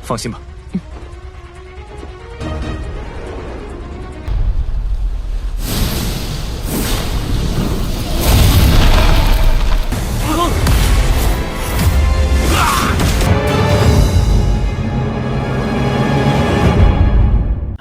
放心吧。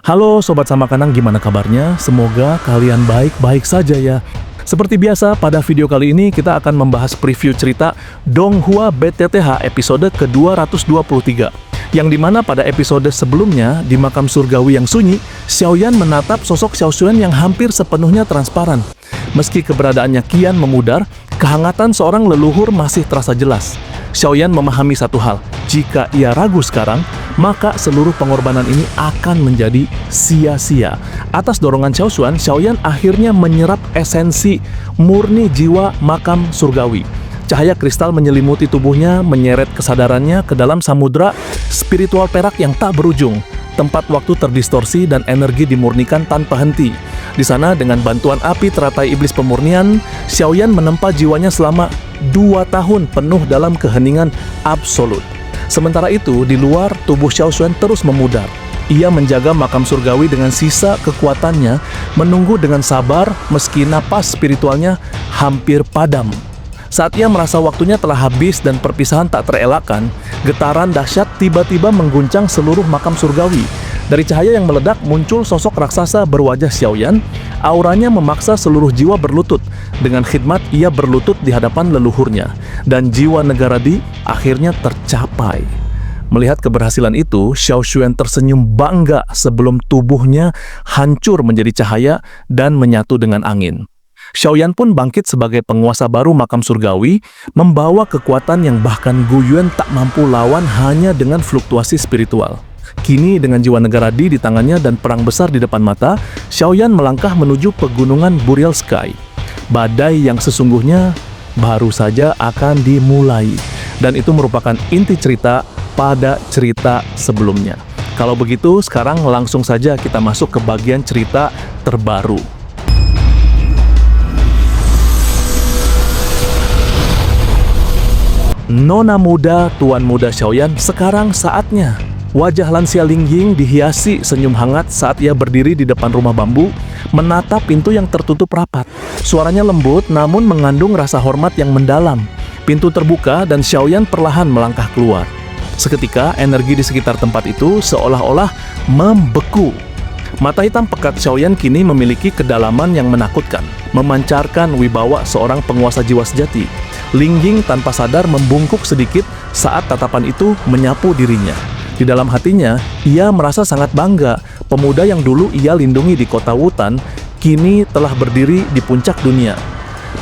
Halo Sobat Samakanang, gimana kabarnya? Semoga kalian baik-baik saja ya. Seperti biasa, pada video kali ini kita akan membahas preview cerita Donghua BTTH episode ke-223. Yang dimana pada episode sebelumnya, di makam surgawi yang sunyi, Xiaoyan menatap sosok Xiao Xuan yang hampir sepenuhnya transparan. Meski keberadaannya kian memudar, kehangatan seorang leluhur masih terasa jelas. Xiaoyan memahami satu hal, jika ia ragu sekarang, maka seluruh pengorbanan ini akan menjadi sia-sia. Atas dorongan Xiao Xuan, Xiaoyan akhirnya menyerap esensi murni jiwa makam surgawi. Cahaya kristal menyelimuti tubuhnya, menyeret kesadarannya ke dalam samudra spiritual perak yang tak berujung. Tempat waktu terdistorsi dan energi dimurnikan tanpa henti. Di sana, dengan bantuan api teratai iblis pemurnian, Xiaoyan menempa jiwanya selama 2 tahun penuh dalam keheningan absolut. Sementara itu, di luar, tubuh Xiao Xuan terus memudar. Ia menjaga makam surgawi dengan sisa kekuatannya, menunggu dengan sabar meski napas spiritualnya hampir padam. Saat ia merasa waktunya telah habis dan perpisahan tak terelakkan, getaran dahsyat tiba-tiba mengguncang seluruh makam surgawi. Dari cahaya yang meledak muncul sosok raksasa berwajah Xiaoyan. Auranya memaksa seluruh jiwa berlutut. Dengan khidmat ia berlutut di hadapan leluhurnya. Dan jiwa negara Di akhirnya tercapai. Melihat keberhasilan itu, Xiao Xuan tersenyum bangga sebelum tubuhnya hancur menjadi cahaya dan menyatu dengan angin. Xiaoyan pun bangkit sebagai penguasa baru makam surgawi, membawa kekuatan yang bahkan Gu Yuan tak mampu lawan hanya dengan fluktuasi spiritual. Kini dengan jiwa negara Di tangannya dan perang besar di depan mata, Xiaoyan melangkah menuju pegunungan Burial Sky. Badai yang sesungguhnya baru saja akan dimulai. Dan itu merupakan inti cerita pada cerita sebelumnya. Kalau begitu, sekarang langsung saja kita masuk ke bagian cerita terbaru. Nona muda, tuan muda Xiaoyan, sekarang saatnya. Wajah lansia Lingying dihiasi senyum hangat saat ia berdiri di depan rumah bambu, menatap pintu yang tertutup rapat. Suaranya lembut namun mengandung rasa hormat yang mendalam. Pintu terbuka dan Xiaoyan perlahan melangkah keluar. Seketika, energi di sekitar tempat itu seolah-olah membeku. Mata hitam pekat Xiaoyan kini memiliki kedalaman yang menakutkan, memancarkan wibawa seorang penguasa jiwa sejati. Lingying tanpa sadar membungkuk sedikit saat tatapan itu menyapu dirinya. Di dalam hatinya, ia merasa sangat bangga. Pemuda yang dulu ia lindungi di kota Wutan, kini telah berdiri di puncak dunia.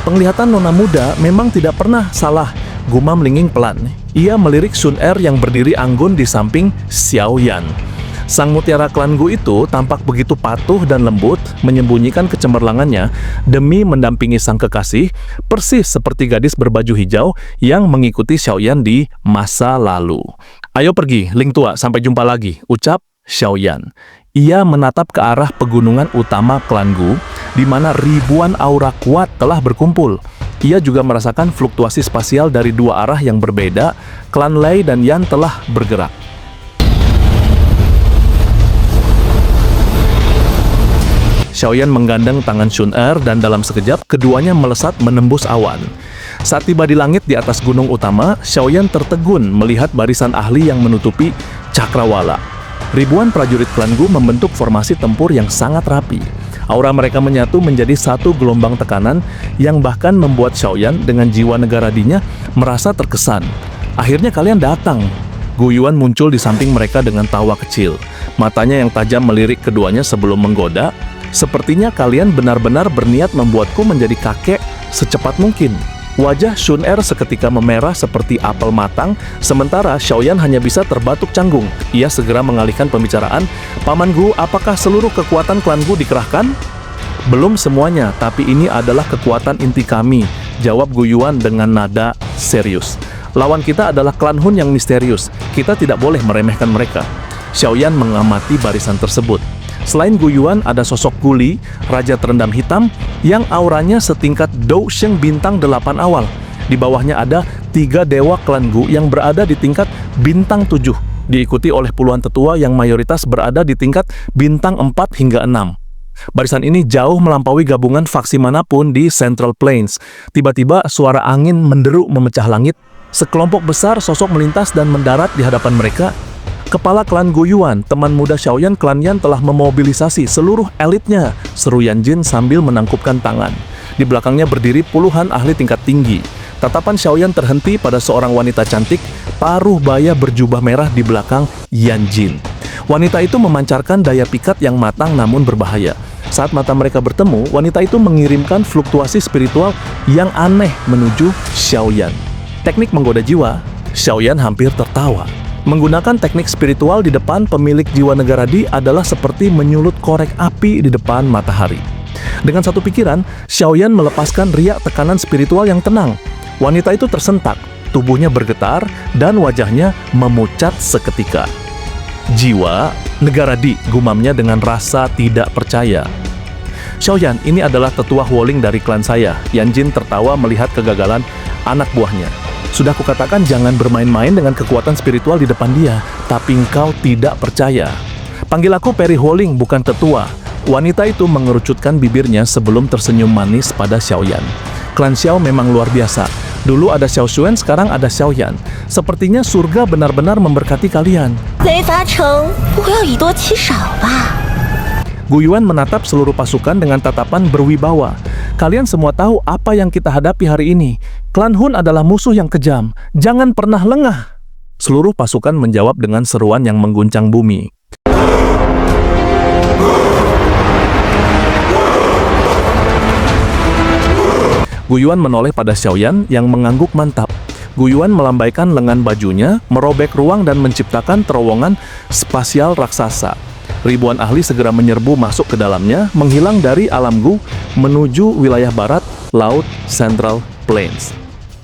Penglihatan nona muda memang tidak pernah salah, gumam Lingying pelan. Ia melirik Sun Er yang berdiri anggun di samping Xiaoyan. Sang mutiara klan Gu itu tampak begitu patuh dan lembut, menyembunyikan kecemerlangannya demi mendampingi sang kekasih, persis seperti gadis berbaju hijau yang mengikuti Xiaoyan di masa lalu. "Ayo pergi, Ling tua, sampai jumpa lagi," ucap Xiaoyan. Ia menatap ke arah pegunungan utama klan Gu, di mana ribuan aura kuat telah berkumpul. Ia juga merasakan fluktuasi spasial dari dua arah yang berbeda. Klan Lei dan Yan telah bergerak. Xiaoyan menggandeng tangan Sun Er dan dalam sekejap keduanya melesat menembus awan. Saat tiba di langit di atas gunung utama, Xiaoyan tertegun melihat barisan ahli yang menutupi cakrawala. Ribuan prajurit klan Gu membentuk formasi tempur yang sangat rapi. Aura mereka menyatu menjadi satu gelombang tekanan yang bahkan membuat Xiaoyan dengan jiwa negara Dinya merasa terkesan. "Akhirnya kalian datang." Gu Yuan muncul di samping mereka dengan tawa kecil. Matanya yang tajam melirik keduanya sebelum menggoda. "Sepertinya kalian benar-benar berniat membuatku menjadi kakek secepat mungkin." Wajah Sun Er seketika memerah seperti apel matang, sementara Xiaoyan hanya bisa terbatuk canggung. Ia segera mengalihkan pembicaraan. "Paman Gu, apakah seluruh kekuatan klan Gu dikerahkan?" "Belum semuanya, tapi ini adalah kekuatan inti kami," jawab Gu Yuan dengan nada serius. "Lawan kita adalah klan Hun yang misterius. Kita tidak boleh meremehkan mereka." Xiaoyan mengamati barisan tersebut. Selain Gu Yuan, ada sosok Guli, raja terendam hitam, yang auranya setingkat Dou Sheng bintang 8 awal. Di bawahnya ada 3 dewa klan Gu yang berada di tingkat bintang 7. diikuti oleh puluhan tetua yang mayoritas berada di tingkat bintang 4 hingga 6. Barisan ini jauh melampaui gabungan faksi manapun di Central Plains. Tiba-tiba suara angin menderu memecah langit. Sekelompok besar sosok melintas dan mendarat di hadapan mereka. Kepala klan Guyuan, teman muda Xiaoyan klan Yan telah memobilisasi seluruh elitnya, seru Yan Jin sambil menangkupkan tangan. Di belakangnya berdiri puluhan ahli tingkat tinggi. Tatapan Xiaoyan terhenti pada seorang wanita cantik, paruh baya berjubah merah di belakang Yan Jin. Wanita itu memancarkan daya pikat yang matang namun berbahaya. Saat mata mereka bertemu, wanita itu mengirimkan fluktuasi spiritual yang aneh menuju Xiaoyan. Teknik menggoda jiwa, Xiaoyan hampir tertawa. Menggunakan teknik spiritual di depan pemilik jiwa Negaradi adalah seperti menyulut korek api di depan matahari. Dengan satu pikiran, Xiaoyan melepaskan riak tekanan spiritual yang tenang. Wanita itu tersentak, tubuhnya bergetar, dan wajahnya memucat seketika. Jiwa Negaradi, gumamnya dengan rasa tidak percaya. Xiaoyan, ini adalah tetua Huoling dari klan saya. Yan Jin tertawa melihat kegagalan anak buahnya. Sudah kukatakan jangan bermain-main dengan kekuatan spiritual di depan dia, tapi engkau tidak percaya. Panggil aku Peri Huoling, bukan tetua. Wanita itu mengerucutkan bibirnya sebelum tersenyum manis pada Xiaoyan. Klan Xiao memang luar biasa. Dulu ada Xiao Xuan, sekarang ada Xiaoyan. Sepertinya surga benar-benar memberkati kalian. Guyuan menatap seluruh pasukan dengan tatapan berwibawa. Kalian semua tahu apa yang kita hadapi hari ini. Klan Hun adalah musuh yang kejam. Jangan pernah lengah. Seluruh pasukan menjawab dengan seruan yang mengguncang bumi. Guyuan menoleh pada Xiaoyan yang mengangguk mantap. Guyuan melambaikan lengan bajunya, merobek ruang dan menciptakan terowongan spasial raksasa. Ribuan ahli segera menyerbu masuk ke dalamnya, menghilang dari alam Gu menuju wilayah barat Laut Central Plains.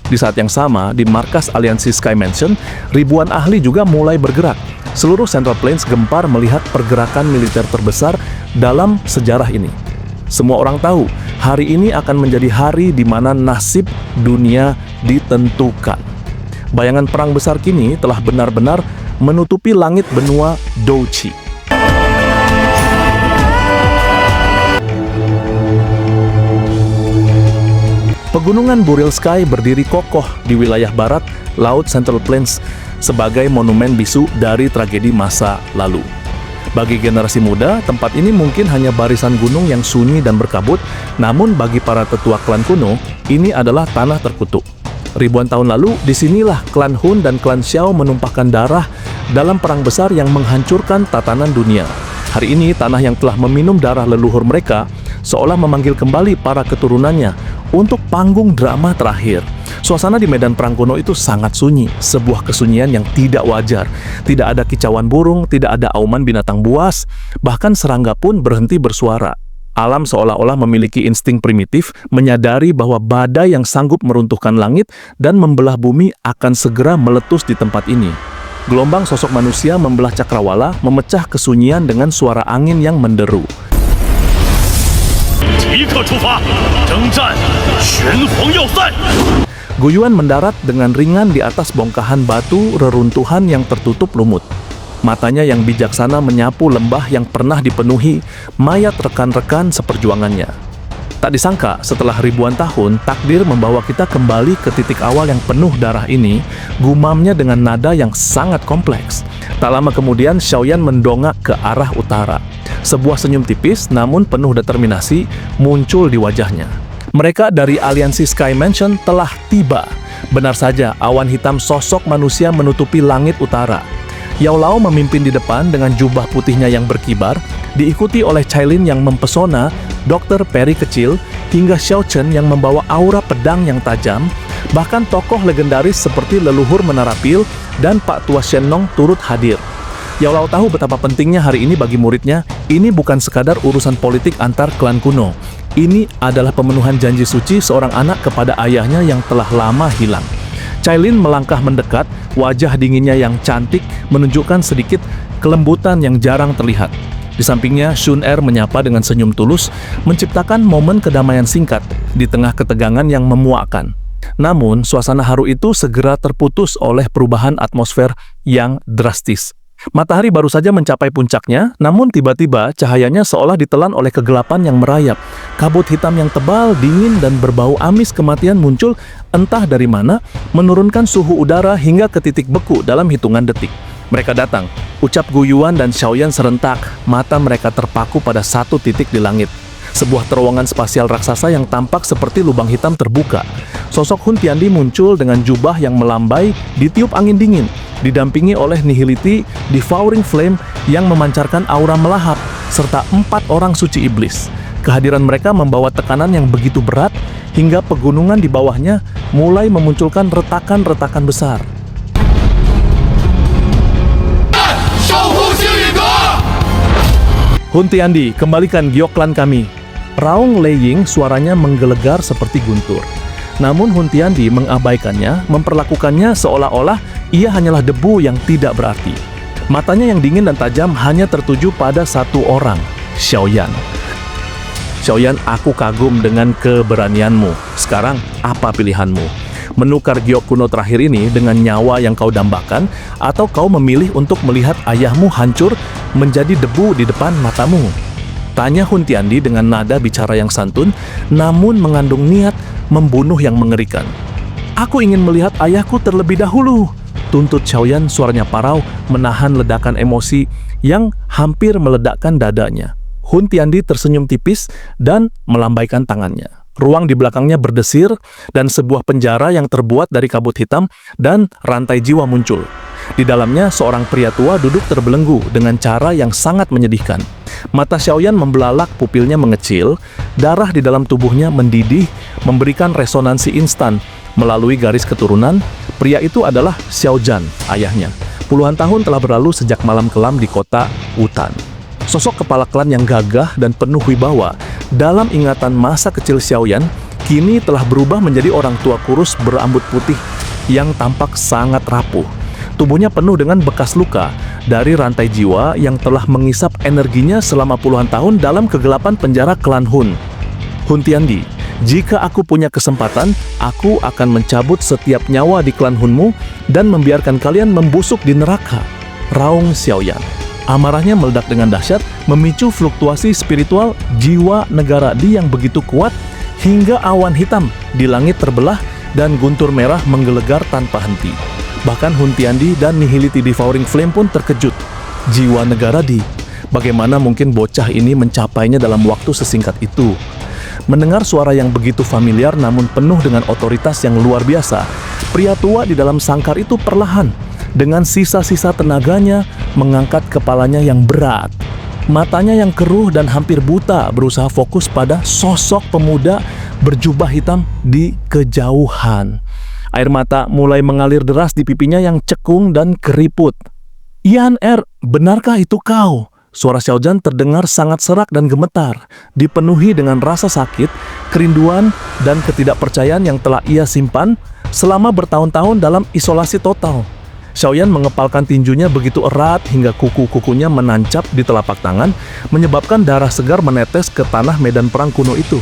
Di saat yang sama, di markas aliansi Sky Mansion, ribuan ahli juga mulai bergerak. Seluruh Central Plains gempar melihat pergerakan militer terbesar dalam sejarah ini. Semua orang tahu, hari ini akan menjadi hari di mana nasib dunia ditentukan. Bayangan perang besar kini telah benar-benar menutupi langit benua Douchi. Pegunungan Buril Sky berdiri kokoh di wilayah barat Laut Central Plains sebagai monumen bisu dari tragedi masa lalu. Bagi generasi muda, tempat ini mungkin hanya barisan gunung yang sunyi dan berkabut, namun bagi para tetua klan kuno, ini adalah tanah terkutuk. Ribuan tahun lalu, disinilah klan Hun dan klan Xiao menumpahkan darah dalam perang besar yang menghancurkan tatanan dunia. Hari ini, tanah yang telah meminum darah leluhur mereka, seolah memanggil kembali para keturunannya untuk panggung drama terakhir. Suasana di medan perang kuno itu sangat sunyi, sebuah kesunyian yang tidak wajar. Tidak ada kicauan burung, tidak ada auman binatang buas, bahkan serangga pun berhenti bersuara. Alam seolah-olah memiliki insting primitif, menyadari bahwa badai yang sanggup meruntuhkan langit dan membelah bumi akan segera meletus di tempat ini. Gelombang sosok manusia membelah cakrawala, memecah kesunyian dengan suara angin yang menderu. Guyuan mendarat dengan ringan di atas bongkahan batu reruntuhan yang tertutup lumut. Matanya yang bijaksana menyapu lembah yang pernah dipenuhi mayat rekan-rekan seperjuangannya. Tak disangka, setelah ribuan tahun, takdir membawa kita kembali ke titik awal yang penuh darah ini, gumamnya dengan nada yang sangat kompleks. Tak lama kemudian, Xiaoyan mendongak ke arah utara. Sebuah senyum tipis, namun penuh determinasi, muncul di wajahnya. Mereka dari aliansi Sky Mansion telah tiba. Benar saja, awan hitam sosok manusia menutupi langit utara. Yao Lao memimpin di depan dengan jubah putihnya yang berkibar, diikuti oleh Cailin yang mempesona, Dr. Peri kecil, hingga Xiao Chen yang membawa aura pedang yang tajam. Bahkan tokoh legendaris seperti leluhur Menara Pil dan Pak Tua Shenong turut hadir. Yao Lao tahu betapa pentingnya hari ini bagi muridnya. Ini bukan sekadar urusan politik antar klan kuno. Ini adalah pemenuhan janji suci seorang anak kepada ayahnya yang telah lama hilang. Cailin melangkah mendekat, wajah dinginnya yang cantik menunjukkan sedikit kelembutan yang jarang terlihat. Di sampingnya, Shun Er menyapa dengan senyum tulus, menciptakan momen kedamaian singkat di tengah ketegangan yang memuakkan. Namun, suasana haru itu segera terputus oleh perubahan atmosfer yang drastis. Matahari baru saja mencapai puncaknya, namun tiba-tiba cahayanya seolah ditelan oleh kegelapan yang merayap. Kabut hitam yang tebal, dingin, dan berbau amis kematian muncul entah dari mana, menurunkan suhu udara hingga ke titik beku dalam hitungan detik. Mereka datang, ucap Guyuan dan Xiaoyan serentak, mata mereka terpaku pada satu titik di langit. Sebuah terowongan spasial raksasa yang tampak seperti lubang hitam terbuka. Sosok Hun Tiandi muncul dengan jubah yang melambai ditiup angin dingin, didampingi oleh Nihility Devouring Flame yang memancarkan aura melahap, serta 4 orang suci iblis. Kehadiran mereka membawa tekanan yang begitu berat, hingga pegunungan di bawahnya mulai memunculkan retakan-retakan besar. Hun Tiandi, kembalikan giok klan kami. Raung Lei Ying suaranya menggelegar seperti guntur. Namun Hun Tiandi mengabaikannya, memperlakukannya seolah-olah ia hanyalah debu yang tidak berarti. Matanya yang dingin dan tajam hanya tertuju pada satu orang, Xiaoyan. Xiaoyan, aku kagum dengan keberanianmu. Sekarang, apa pilihanmu? Menukar giok kuno terakhir ini dengan nyawa yang kau dambakan, atau kau memilih untuk melihat ayahmu hancur menjadi debu di depan matamu? Tanya Hun Tiandi dengan nada bicara yang santun, namun mengandung niat membunuh yang mengerikan. Aku ingin melihat ayahku terlebih dahulu, tuntut Xiaoyan, suaranya parau, menahan ledakan emosi yang hampir meledakkan dadanya. Hun Tiandi tersenyum tipis dan melambaikan tangannya. Ruang di belakangnya berdesir, dan sebuah penjara yang terbuat dari kabut hitam dan rantai jiwa muncul. Di dalamnya, seorang pria tua duduk terbelenggu dengan cara yang sangat menyedihkan. Mata Xiaoyan membelalak, pupilnya mengecil, darah di dalam tubuhnya mendidih, memberikan resonansi instan. Melalui garis keturunan, pria itu adalah Xiaozhan, ayahnya. Puluhan tahun telah berlalu sejak malam kelam di kota Wutan. Sosok kepala klan yang gagah dan penuh wibawa dalam ingatan masa kecil Xiaoyan kini telah berubah menjadi orang tua kurus berambut putih yang tampak sangat rapuh. Tubuhnya penuh dengan bekas luka dari rantai jiwa yang telah mengisap energinya selama puluhan tahun dalam kegelapan penjara klan Hun. Hun Tiandi, jika aku punya kesempatan, aku akan mencabut setiap nyawa di klan Hunmu dan membiarkan kalian membusuk di neraka. Raung Xiaoyan. Amarahnya meledak dengan dahsyat, memicu fluktuasi spiritual jiwa negara Di yang begitu kuat, hingga awan hitam di langit terbelah dan guntur merah menggelegar tanpa henti. Bahkan Hun Tiandi dan Nihility Devouring Flame pun terkejut. Jiwa negara Di, bagaimana mungkin bocah ini mencapainya dalam waktu sesingkat itu? Mendengar suara yang begitu familiar namun penuh dengan otoritas yang luar biasa, pria tua di dalam sangkar itu perlahan, dengan sisa-sisa tenaganya, mengangkat kepalanya yang berat. Matanya yang keruh dan hampir buta berusaha fokus pada sosok pemuda berjubah hitam di kejauhan. Air mata mulai mengalir deras di pipinya yang cekung dan keriput. Yan Er, benarkah itu kau? Suara Xiaozhan terdengar sangat serak dan gemetar, dipenuhi dengan rasa sakit, kerinduan, dan ketidakpercayaan yang telah ia simpan selama bertahun-tahun dalam isolasi total. Xiaoyan mengepalkan tinjunya begitu erat hingga kuku-kukunya menancap di telapak tangan, menyebabkan darah segar menetes ke tanah medan perang kuno itu.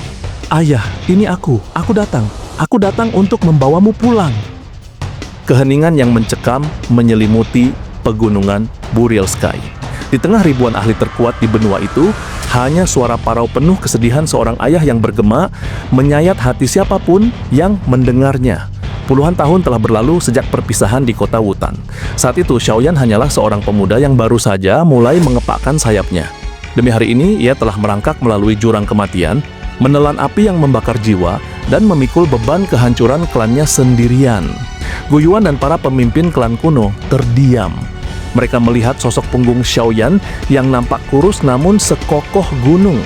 Ayah, ini aku datang. Aku datang untuk membawamu pulang. Keheningan yang mencekam menyelimuti pegunungan Burial Sky. Di tengah ribuan ahli terkuat di benua itu, hanya suara parau penuh kesedihan seorang ayah yang bergema, menyayat hati siapapun yang mendengarnya. Puluhan tahun telah berlalu sejak perpisahan di kota Wutan. Saat itu, Xiaoyan hanyalah seorang pemuda yang baru saja mulai mengepakkan sayapnya. Demi hari ini, ia telah merangkak melalui jurang kematian, menelan api yang membakar jiwa, dan memikul beban kehancuran klannya sendirian. Guyuan dan para pemimpin klan kuno terdiam. Mereka melihat sosok punggung Xiaoyan yang nampak kurus namun sekokoh gunung.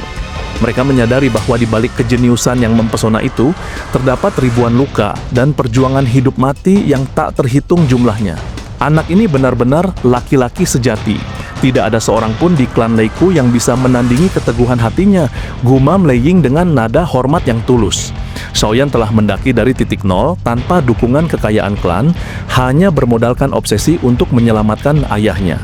Mereka menyadari bahwa di balik kejeniusan yang mempesona itu, terdapat ribuan luka dan perjuangan hidup mati yang tak terhitung jumlahnya. Anak ini benar-benar laki-laki sejati. Tidak ada seorang pun di klan Leiku yang bisa menandingi keteguhan hatinya, gumam Lei Ying dengan nada hormat yang tulus. Xiaoyan telah mendaki dari titik nol tanpa dukungan kekayaan klan, hanya bermodalkan obsesi untuk menyelamatkan ayahnya.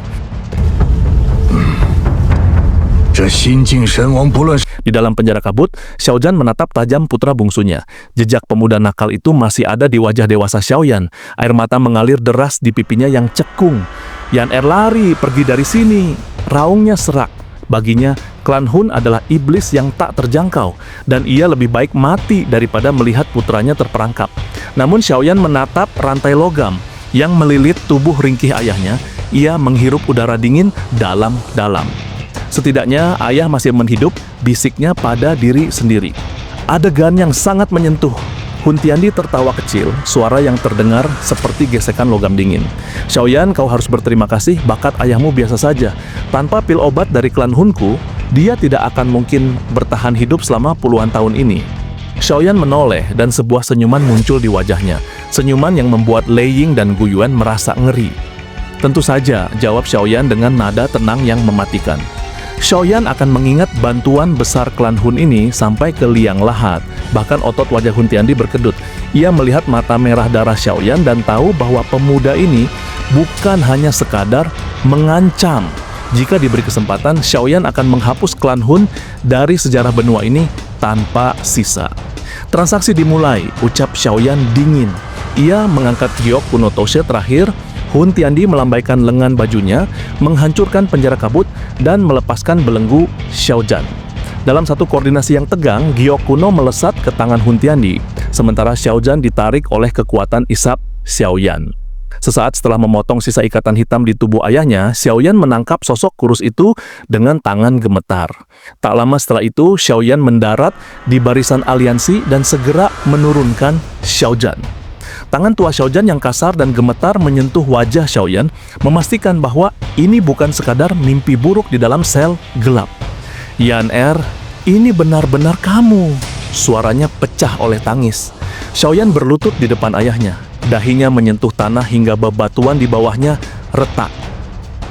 这新晋神王不论 Di dalam penjara kabut, Xiaoyan menatap tajam putra bungsunya. Jejak pemuda nakal itu masih ada di wajah dewasa Xiaoyan. Air mata mengalir deras di pipinya yang cekung. Yan Er lari, pergi dari sini. Raungnya serak. Baginya, klan Hun adalah iblis yang tak terjangkau, dan ia lebih baik mati daripada melihat putranya terperangkap. Namun Xiaoyan menatap rantai logam yang melilit tubuh ringkih ayahnya. Ia menghirup udara dingin dalam-dalam. Setidaknya ayah masih menhidup, bisiknya pada diri sendiri. Adegan yang sangat menyentuh. Hun Tiandi tertawa kecil, suara yang terdengar seperti gesekan logam dingin. Xiaoyan, kau harus berterima kasih, bakat ayahmu biasa saja. Tanpa pil obat dari klan Hunku, dia tidak akan mungkin bertahan hidup selama puluhan tahun ini. Xiaoyan menoleh dan sebuah senyuman muncul di wajahnya. Senyuman yang membuat Lei Ying dan Gu Yuan merasa ngeri. Tentu saja, jawab Xiaoyan dengan nada tenang yang mematikan. Xiaoyan akan mengingat bantuan besar klan Hun ini sampai ke liang lahat. Bahkan otot wajah Hun Tiandi berkedut. Ia melihat mata merah darah Xiaoyan dan tahu bahwa pemuda ini bukan hanya sekadar mengancam. Jika diberi kesempatan, Xiaoyan akan menghapus klan Hun dari sejarah benua ini tanpa sisa. Transaksi dimulai, ucap Xiaoyan dingin. Ia mengangkat giok kuno Toshe terakhir. Hun Tiandi melambaikan lengan bajunya, menghancurkan penjara kabut, dan melepaskan belenggu Xiaoyan. Dalam satu koordinasi yang tegang, giok kuno melesat ke tangan Hun Tiandi, sementara Xiaoyan ditarik oleh kekuatan isap Xiaoyan. Sesaat setelah memotong sisa ikatan hitam di tubuh ayahnya, Xiaoyan menangkap sosok kurus itu dengan tangan gemetar. Tak lama setelah itu, Xiaoyan mendarat di barisan aliansi dan segera menurunkan Xiaoyan. Tangan tua Xiaoyan yang kasar dan gemetar menyentuh wajah Xiaoyan, memastikan bahwa ini bukan sekadar mimpi buruk di dalam sel gelap. Yan Er, ini benar-benar kamu. Suaranya pecah oleh tangis. Xiaoyan berlutut di depan ayahnya. Dahinya menyentuh tanah hingga bebatuan di bawahnya retak.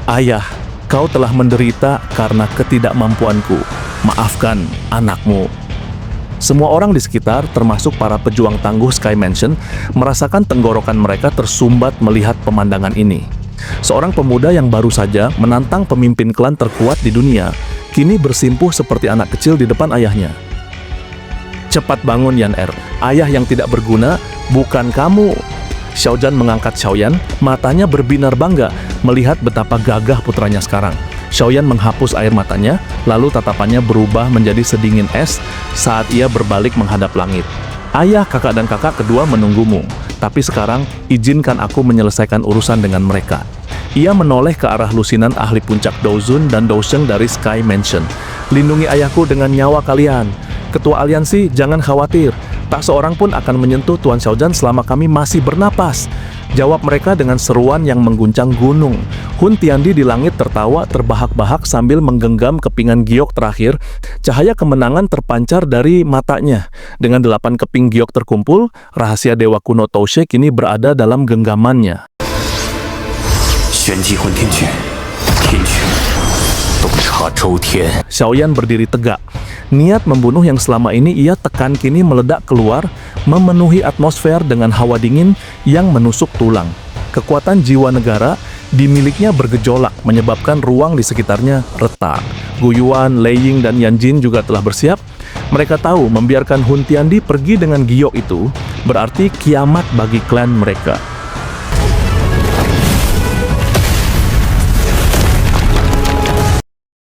Ayah, kau telah menderita karena ketidakmampuanku. Maafkan anakmu. Semua orang di sekitar, termasuk para pejuang tangguh Sky Mansion, merasakan tenggorokan mereka tersumbat melihat pemandangan ini. Seorang pemuda yang baru saja menantang pemimpin klan terkuat di dunia, kini bersimpuh seperti anak kecil di depan ayahnya. Cepat bangun Yan Er, ayah yang tidak berguna, bukan kamu. Xiaoyan mengangkat Xiaoyan, matanya berbinar bangga melihat betapa gagah putranya sekarang. Xiaoyan menghapus air matanya, lalu tatapannya berubah menjadi sedingin es saat ia berbalik menghadap langit. Ayah, kakak dan kakak kedua menunggumu, tapi sekarang izinkan aku menyelesaikan urusan dengan mereka. Ia menoleh ke arah lusinan ahli puncak Douzun dan Dousheng dari Sky Mansion. Lindungi ayahku dengan nyawa kalian. Ketua aliansi, jangan khawatir. Tak seorang pun akan menyentuh Tuan Xiaoyan selama kami masih bernapas. Jawab mereka dengan seruan yang mengguncang gunung. Hun Tiandi di langit tertawa terbahak-bahak sambil menggenggam kepingan giok terakhir. Cahaya kemenangan terpancar dari matanya. Dengan 8 keping giok terkumpul, rahasia Dewa Kuno Toshe kini berada dalam genggamannya. Xiaoyan berdiri tegak. Niat membunuh yang selama ini ia tekan kini meledak keluar, memenuhi atmosfer dengan hawa dingin yang menusuk tulang. Kekuatan jiwa negara dimilikinya bergejolak, menyebabkan ruang di sekitarnya retak. Gu Yuan, Lei Ying, dan Yan Jin juga telah bersiap. Mereka tahu membiarkan Hun Tiandi pergi dengan giok itu berarti kiamat bagi klan mereka.